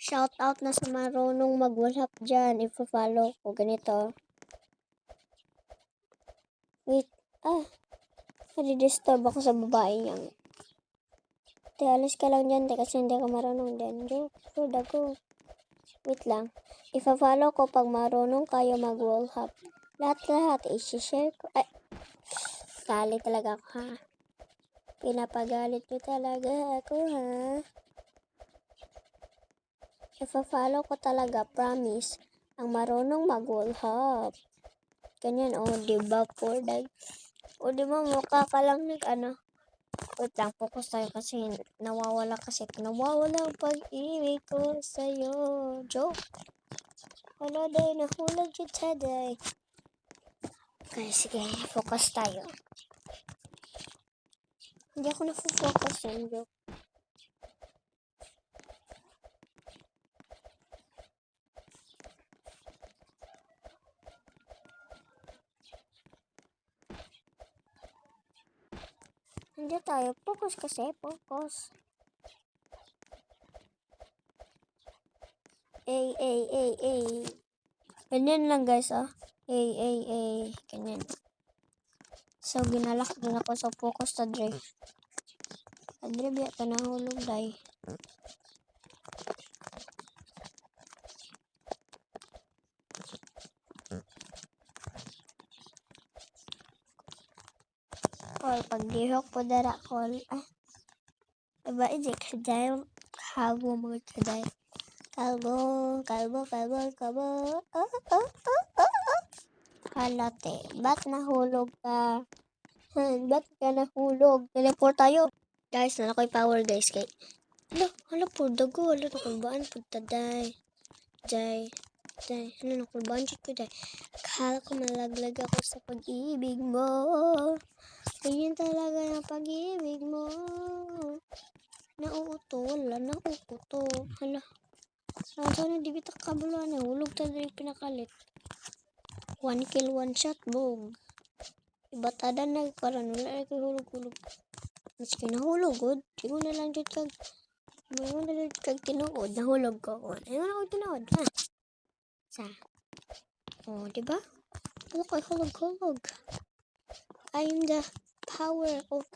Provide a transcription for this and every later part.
Shout out na sa marunong mag-WhatsApp dyan. Ipa-follow ko. Ganito. Wait. Nadi-disturb ako sa babae yan. Te, alis ka lang dyan. Te, kasi hindi ka marunong dyan. Joke. Good ako. Wait lang. Ipa-follow ko pag marunong kayo mag-WhatsApp. Lahat-lahat. I-share ko. Ay. Kali talaga ako, ha? Pinapagalit ko talaga ako, ha? Ipa-follow ko talaga, promise. Ang marunong mag-WhatsApp. Ganyan, diba, poor dad? Diba, mukha ka lang wait lang, focus tayo kasi nawawala ang pag-ibig ko sa'yo. Joke. Wala day, nahulog yun sa day. Okay, sige, focus tayo. Hindi ako na-focus yan, joke. Hindi tayo, focus kasi, focus. Ganyan lang guys, ganyan. So, ginalak din ako sa focus ta dre. Adre, biya ka nahulog day. Or pag dihok po dara call. Diba, ijik kaday. Hago mga kaday. Kalbo. Halate, ba't nahulog ka? Ba't ka nahulog? Teleport tayo. Guys, nalakoy power guys. Kay, hala po, dago. Hala, nakulbaan po taday. Day. Hala, nakulbaan ko day. Akala ko malaglag ako sa pag-ibig mo. Ganyan talaga yung pag-ibig mo. Nauutol. Hala. Sana di bitak kabulan. Hulog tayo yung pinakalit. 1 kill, 1 shot, boom. Ibatada na karon wala ko hulog. Mas kinahulog god. Ingon na lang jud kag tinuod, nahulog ko. Ayun ako tinuod, ha. Sa. Diba? Wala ko hulog. I'm the power of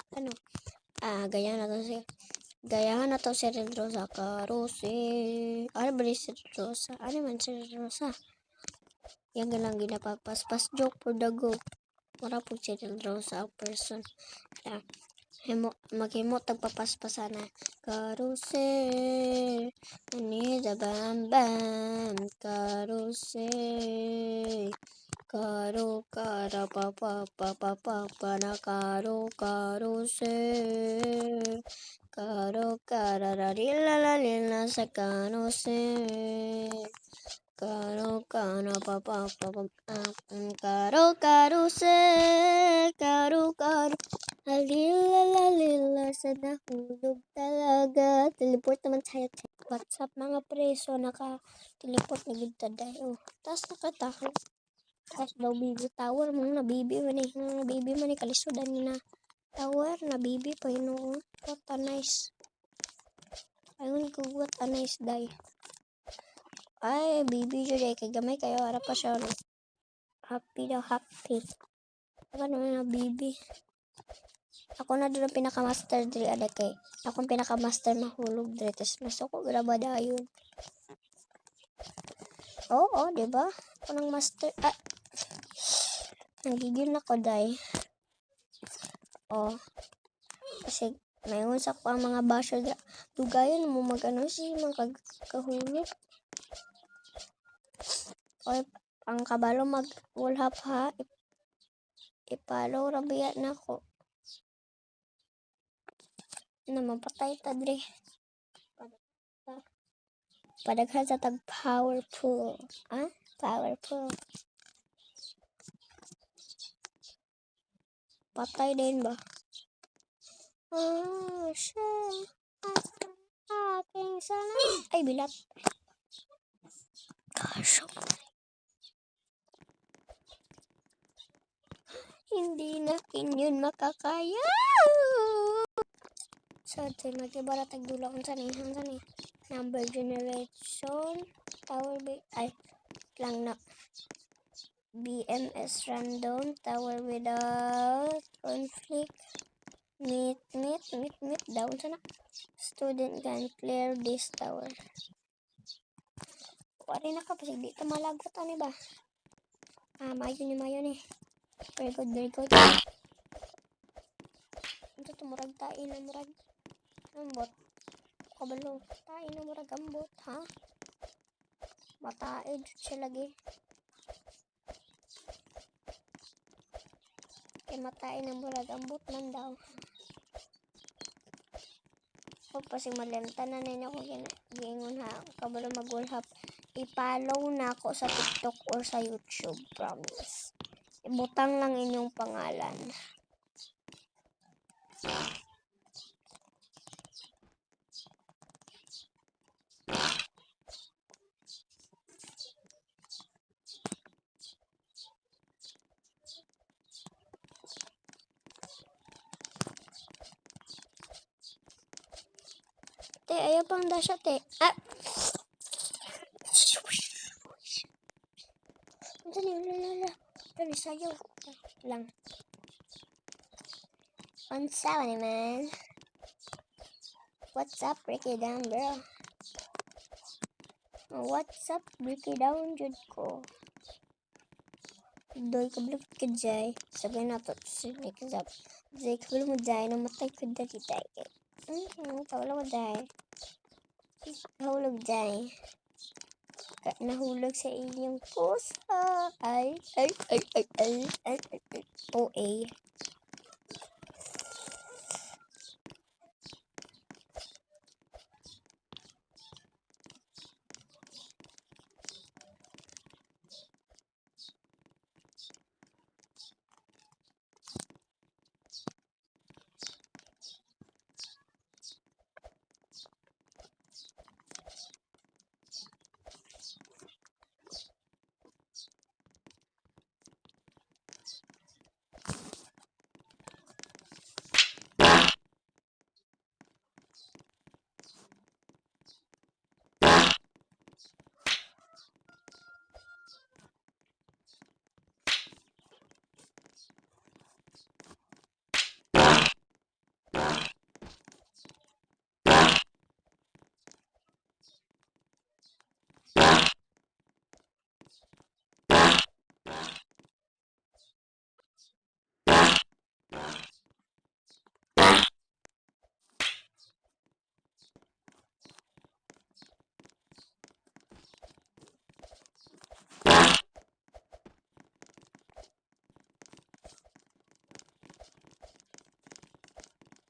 gayahan na to si Red Rosa Karose. Ano ba si Red Rosa? Ano man si Red Rosa? Yan lang ginapapaspas joke for the go. Wala po si Red Rosa person. Maghimo tagpapaspasan na. Karose. Anida bam bam. Karose. Karo kara pa na karose. Karo kara la lila sa karose. Karo kana pa karo karose. Karo alila sa nahulog talaga. Teleport naman tayo. WhatsApp mga preso naka-teleport na gid taday. Tapos nakataho. Tapos daw bibi tower mga nabibi man kalisudan ni na tower nabibi pa hinuon. What a nice. Ayun ko what a nice day. Ay bibi jud kay gamay kayo ara pa siya. Happy. Ano naman na bibi. Ako na doon pinaka-master diri ada kay. Akong pinaka-master mahulog diri tes masoko grabada yun. Diba? Ako nang master. Nagigil na ko, day. Kasi, mayroon sa ko ang mga basher. Dugayan mo kahulog. Ang kabalo mag-ulhap ha. Ipalo, rabiya na ko. Mapatay ta, dre. Padaghan sa tag-powerful. Powerful. Patay din ba? Aking sana. Ay, bilat. Gosh. Hindi natin yun makakaya. So, magkibara tagdula kung saan number by generation, tower by, ay, lang na. BMS random, tower without conflict, meet, down sana. Student can clear this tower. Wari na ka, pasig di ito malagot, ano ba? Mayo ni. Very good, very good. Ito tumurag tain na murag. Ambot. Kabalo, tain na murag ambot, ha? Mataid siya lagi. Kaya matain na murag ambot man daw. Huwag pa si malenta na na ako gingon ha. Kabalo mag-ulhap. I-follow na ako sa TikTok or sa YouTube, promise. Ibutang lang inyong pangalan. Te, ayaw pang dasya, te. Dali, sayaw. Lang. Unsa naman? What's up, break it down, bro? What's up, break it down, jud ko. Doy kablog ka jay. Sabi na to, sinig ka zap. Jay kablog mo jay, namatay ko dali tayo. Tawala mo jay. Nahulog jay. Nahulog sa inyong pusa. Ay. OA.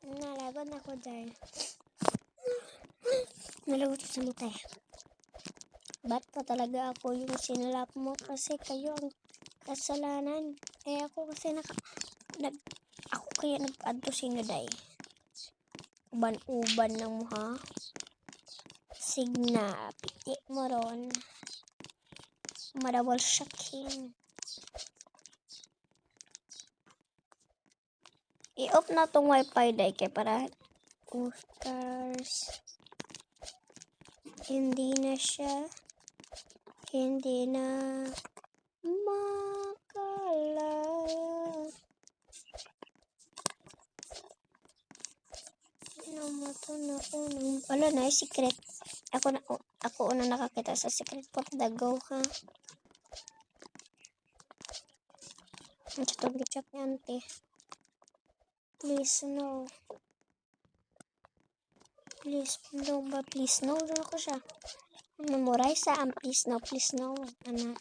Nalagot na ko dyan. Nalagot sa mutay. Ba't pa talaga ako yung sinalap mo? Kasi kayo ang kasalanan. Ako kasi ako kaya nag-adto sa inyo, day. Uban-uban ng mo, ha? Signa, piti mo ron. Madawal shaking. I-off na tong wifi, day, kaya para stars. Hindi na makalaya. Namatan ako ng... Wala na, secret. Ako una nakakita sa secret for the go, ha? Ang chat ni ante. Please, no. Please, no ba? Please, no. Doon ako siya. Memorize sa please, no. Ana.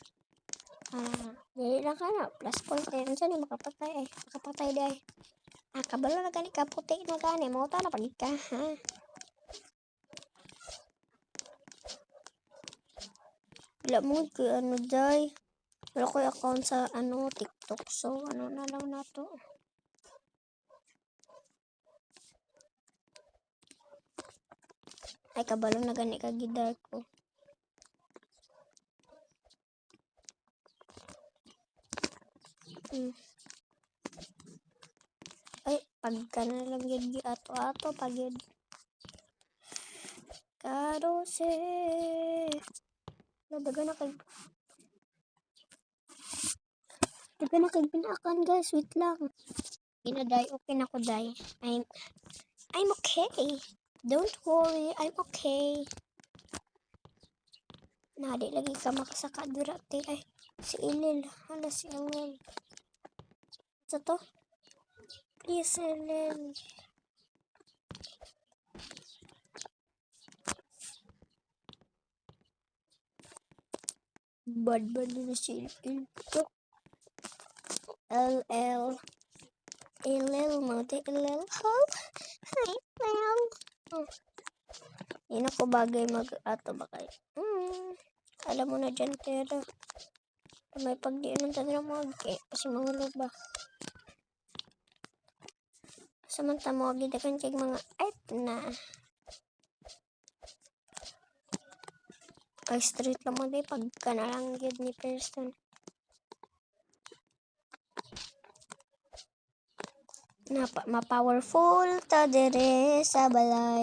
Dili lang ka na. Plus point. Ano siya ni makapatay. Makapatay day. Kabalo na gani ka. Puti na gani. Mauta na pagit ka, ha? Wala mo ko ano day. Wala ko account sa TikTok. So, na lang na to. Ay, kabalo na gani ka gidar ko. Ay, pagka na lang yun ato-ato pag yun. Karose. Daga na kay pinakan guys. Wait lang. Day. Okay na ko day. I'm okay. Don't worry. I'm okay. Nadi lagi ka makasaka durate. Ay, si Ilil. Hala si Ilil. Sa to? Please, Ilil. Bad na si Ilil. LL. Ilil mo. Ilil. Help. Hi, Ilil. Hindi ko bagay mag-ato ba kayo? Alam mo na dyan, pero may pagdiinan tayo na kasi mahulog ba? Samanta mo, gidakan kay mga art na. Kay street lang mo, di pagka na lang yun ni person. Ma-powerful ta dire sa balay.